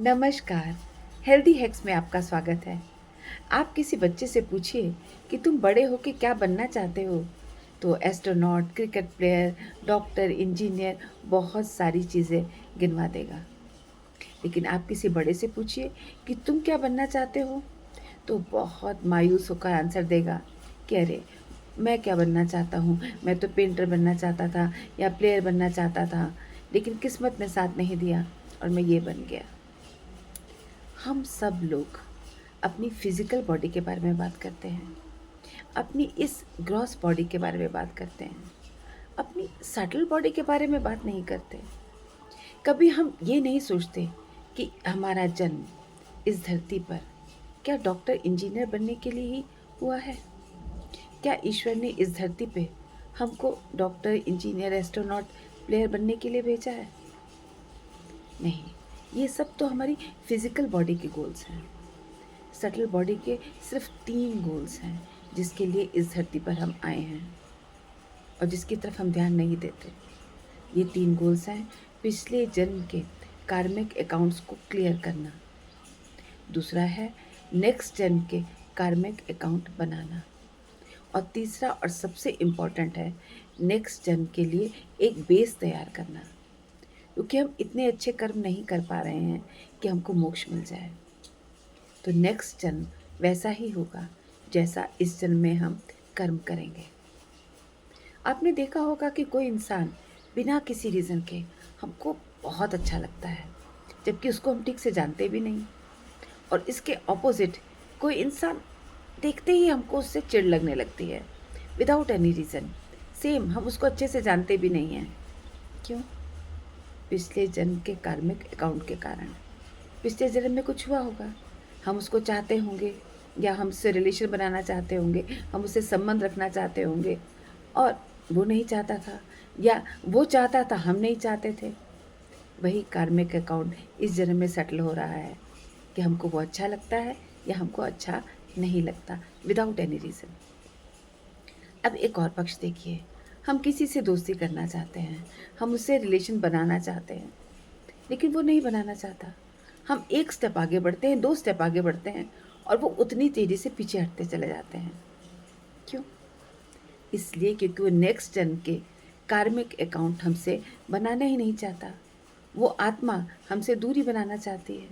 नमस्कार। Healthy hacks में आपका स्वागत है। आप किसी बच्चे से पूछिए कि तुम बड़े होके क्या बनना चाहते हो, तो astronaut, cricket player, doctor, engineer, बहुत सारी चीज़ें गिनवा देगा। लेकिन आप किसी बड़े से पूछिए कि तुम क्या बनना चाहते हो, तो बहुत मायूस होकर आंसर देगा कि अरे, मैं क्या बनना चाहता हूँ, मैं तो पेंटर बनना चाहता था या प्लेयर बनना चाहता था, लेकिन किस्मत ने साथ नहीं दिया और मैं ये बन गया। हम सब लोग अपनी फिजिकल बॉडी के बारे में बात करते हैं, अपनी इस ग्रॉस बॉडी के बारे में बात करते हैं, अपनी सटल बॉडी के बारे में बात नहीं करते। कभी हम ये नहीं सोचते कि हमारा जन्म इस धरती पर क्या डॉक्टर इंजीनियर बनने के लिए ही हुआ है? क्या ईश्वर ने इस धरती पे हमको डॉक्टर, इंजीनियर, एस्ट्रोनॉट, प्लेयर बनने के लिए भेजा है? नहीं, ये सब तो हमारी फिजिकल बॉडी के गोल्स हैं। सटल बॉडी के सिर्फ 3 गोल्स हैं जिसके लिए इस धरती पर हम आए हैं और जिसकी तरफ हम ध्यान नहीं देते। ये 3 गोल्स हैं: पिछले जन्म के कार्मिक अकाउंट्स को क्लियर करना, दूसरा है नेक्स्ट जन्म के कार्मिक अकाउंट बनाना, और तीसरा और सबसे इम्पॉर्टेंट है नेक्स्ट जन्म के लिए एक बेस तैयार करना, क्योंकि हम इतने अच्छे कर्म नहीं कर पा रहे हैं कि हमको मोक्ष मिल जाए। तो नेक्स्ट जन्म वैसा ही होगा जैसा इस जन्म में हम कर्म करेंगे। आपने देखा होगा कि कोई इंसान बिना किसी रीज़न के हमको बहुत अच्छा लगता है, जबकि उसको हम ठीक से जानते भी नहीं। और इसके ऑपोजिट कोई इंसान देखते ही हमको उससे चिढ़ लगने लगती है, विदाउट एनी रीज़न। सेम, हम उसको अच्छे से जानते भी नहीं हैं। क्यों? पिछले जन्म के कार्मिक अकाउंट के कारण। पिछले जन्म में कुछ हुआ होगा, हम उसको चाहते होंगे या हमसे रिलेशन बनाना चाहते होंगे, हम उससे संबंध रखना चाहते होंगे और वो नहीं चाहता था, या वो चाहता था, हम नहीं चाहते थे। वही कार्मिक अकाउंट इस जन्म में सेटल हो रहा है कि हमको वो अच्छा लगता है या हमको अच्छा नहीं लगता, विदाउट एनी रीज़न। अब एक और पक्ष देखिए, हम किसी से दोस्ती करना चाहते हैं, हम उससे रिलेशन बनाना चाहते हैं, लेकिन वो नहीं बनाना चाहता। हम 1 स्टेप आगे बढ़ते हैं, 2 स्टेप आगे बढ़ते हैं और वो उतनी तेज़ी से पीछे हटते चले जाते हैं। क्यों? इसलिए क्योंकि वो नेक्स्ट जन्म के कार्मिक अकाउंट हमसे बनाना ही नहीं चाहता। वो आत्मा हमसे दूरी बनाना चाहती है।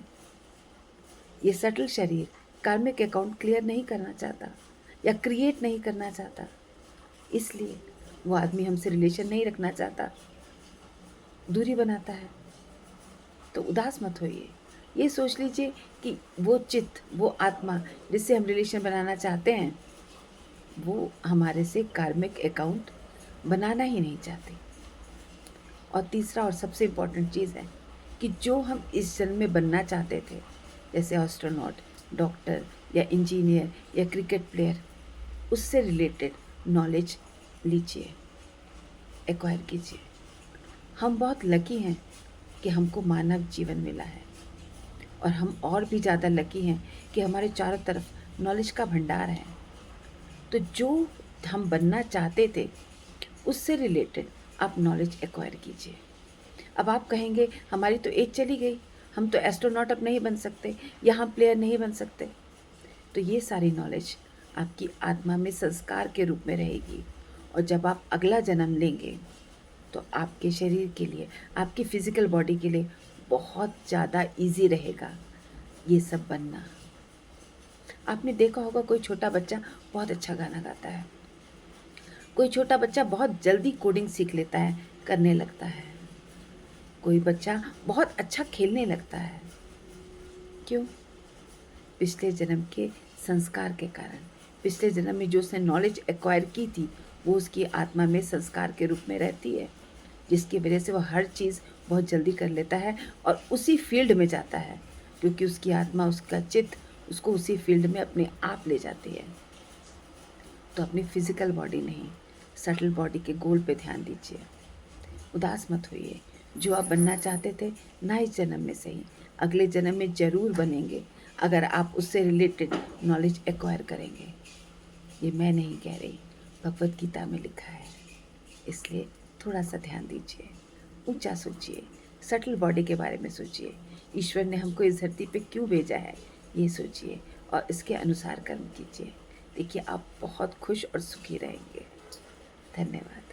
ये सटल शरीर कार्मिक अकाउंट क्लियर नहीं करना चाहता या क्रिएट नहीं करना चाहता। इसलिए वो आदमी हमसे रिलेशन नहीं रखना चाहता, दूरी बनाता है। तो उदास मत होइए। ये सोच लीजिए कि वो चित्त, वो आत्मा जिससे हम रिलेशन बनाना चाहते हैं, वो हमारे से कार्मिक अकाउंट बनाना ही नहीं चाहती। और तीसरा और सबसे इम्पोर्टेंट चीज़ है कि जो हम इस जन्म में बनना चाहते थे, जैसे एस्ट्रोनॉट, डॉक्टर या इंजीनियर या क्रिकेट प्लेयर, उससे रिलेटेड नॉलेज लीजिए, एक्वायर कीजिए। हम बहुत लकी हैं कि हमको मानव जीवन मिला है, और हम और भी ज़्यादा लकी हैं कि हमारे चारों तरफ नॉलेज का भंडार है। तो जो हम बनना चाहते थे उससे रिलेटेड आप नॉलेज एक्वायर कीजिए। अब आप कहेंगे हमारी तो एज चली गई, हम तो एस्ट्रोनॉट अब नहीं बन सकते या हम प्लेयर नहीं बन सकते। तो ये सारी नॉलेज आपकी आत्मा में संस्कार के रूप में रहेगी, और जब आप अगला जन्म लेंगे तो आपके शरीर के लिए, आपकी फिजिकल बॉडी के लिए बहुत ज़्यादा इजी रहेगा ये सब बनना। आपने देखा होगा कोई छोटा बच्चा बहुत अच्छा गाना गाता है, कोई छोटा बच्चा बहुत जल्दी कोडिंग सीख लेता है, करने लगता है, कोई बच्चा बहुत अच्छा खेलने लगता है। क्यों? पिछले जन्म के संस्कार के कारण। पिछले जन्म में जो उसने नॉलेज एक्वायर की थी, वो उसकी आत्मा में संस्कार के रूप में रहती है, जिसकी वजह से वो हर चीज़ बहुत जल्दी कर लेता है और उसी फील्ड में जाता है, क्योंकि उसकी आत्मा, उसका चित्त उसको उसी फील्ड में अपने आप ले जाती है। तो अपनी फिजिकल बॉडी नहीं, सटल बॉडी के गोल पे ध्यान दीजिए। उदास मत होइए। जो आप बनना चाहते थे, ना इस जन्म में सही, अगले जन्म में ज़रूर बनेंगे, अगर आप उससे रिलेटेड नॉलेज एक्वायर करेंगे। ये मैं नहीं कह रही, भगवत गीता में लिखा है। इसलिए थोड़ा सा ध्यान दीजिए, ऊंचा सोचिए, सटल बॉडी के बारे में सोचिए। ईश्वर ने हमको इस धरती पे क्यों भेजा है, ये सोचिए और इसके अनुसार कर्म कीजिए। देखिए, आप बहुत खुश और सुखी रहेंगे। धन्यवाद।